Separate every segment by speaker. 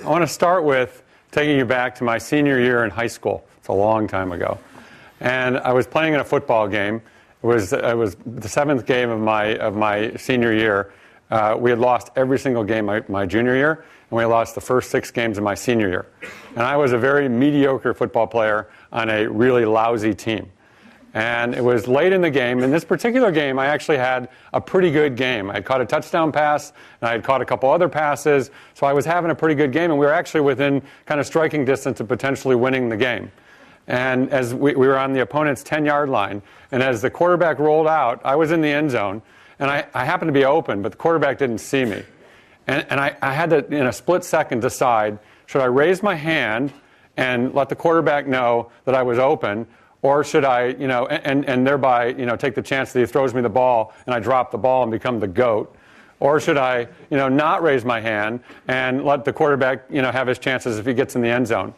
Speaker 1: I want to start with taking you back to my senior year in high school. It's a long time ago. And I was playing in a football game. It was the seventh game of my senior year. We had lost every single game my junior year, and we lost the first 6 games of my senior year. And I was a very mediocre football player on a really lousy team. And it was late in the game. In this particular game, I actually had a pretty good game. I had caught a touchdown pass, and I had caught a couple other passes. So I was having a pretty good game, and we were actually within kind of striking distance of potentially winning the game. And as we were on the opponent's 10-yard line, and as the quarterback rolled out, I was in the end zone, and I happened to be open, but the quarterback didn't see me. And I had to, in a split second, decide, should I raise my hand and let the quarterback know that I was open, or should I, and thereby, take the chance that he throws me the ball and I drop the ball and become the GOAT? Or should I, not raise my hand and let the quarterback, have his chances if he gets in the end zone?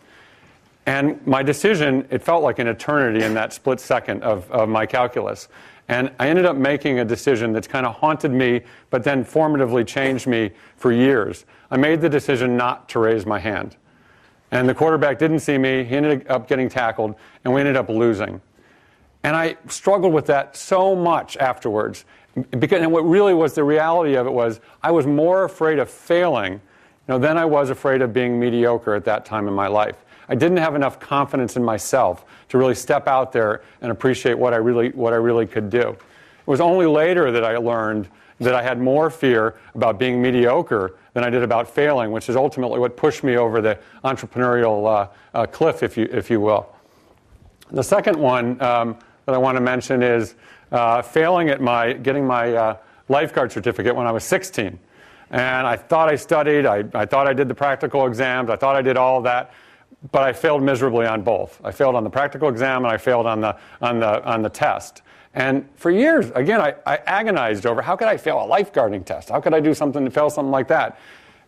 Speaker 1: And my decision, it felt like an eternity in that split second of my calculus. And I ended up making a decision that's kind of haunted me, but then formatively changed me for years. I made the decision not to raise my hand. And the quarterback didn't see me. He ended up getting tackled, and we ended up losing. And I struggled with that so much afterwards. And what really was the reality of it was I was more afraid of failing than I was afraid of being mediocre at that time in my life. I didn't have enough confidence in myself to really step out there and appreciate what I really could do. It was only later that I learned that I had more fear about being mediocre than I did about failing, which is ultimately what pushed me over the entrepreneurial cliff, if you will. The second one that I want to mention is failing at getting my lifeguard certificate when I was 16. And I thought I studied, I thought I did the practical exams, I thought I did all of that, but I failed miserably on both. I failed on the practical exam and I failed on the test. And for years, again, I agonized over how could I fail a lifeguarding test? How could I do something to fail something like that?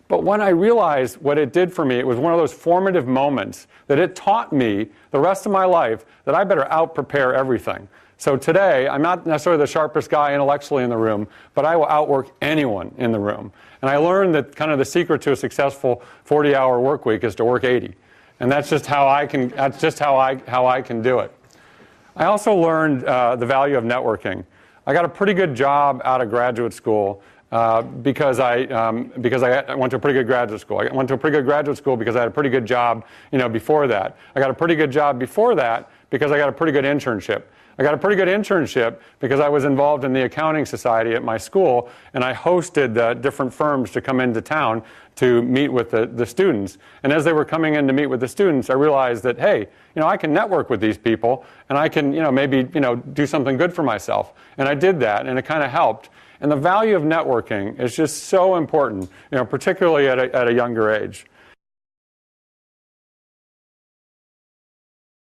Speaker 1: But when I realized what it did for me, it was one of those formative moments that it taught me the rest of my life that I better out-prepare everything. So today, I'm not necessarily the sharpest guy intellectually in the room, but I will outwork anyone in the room. And I learned that kind of the secret to a successful 40-hour work week is to work 80. And that's just how I can do it. I also learned the value of networking. I got a pretty good job out of graduate school because I went to a pretty good graduate school. I went to a pretty good graduate school because I had a pretty good job, before that. I got a pretty good job before that because I got a pretty good internship. I got a pretty good internship because I was involved in the accounting society at my school, and I hosted different firms to come into town to meet with the students. And as they were coming in to meet with the students, I realized that, hey, I can network with these people, and I can, maybe, do something good for myself. And I did that, and it kind of helped. And the value of networking is just so important, particularly at a younger age.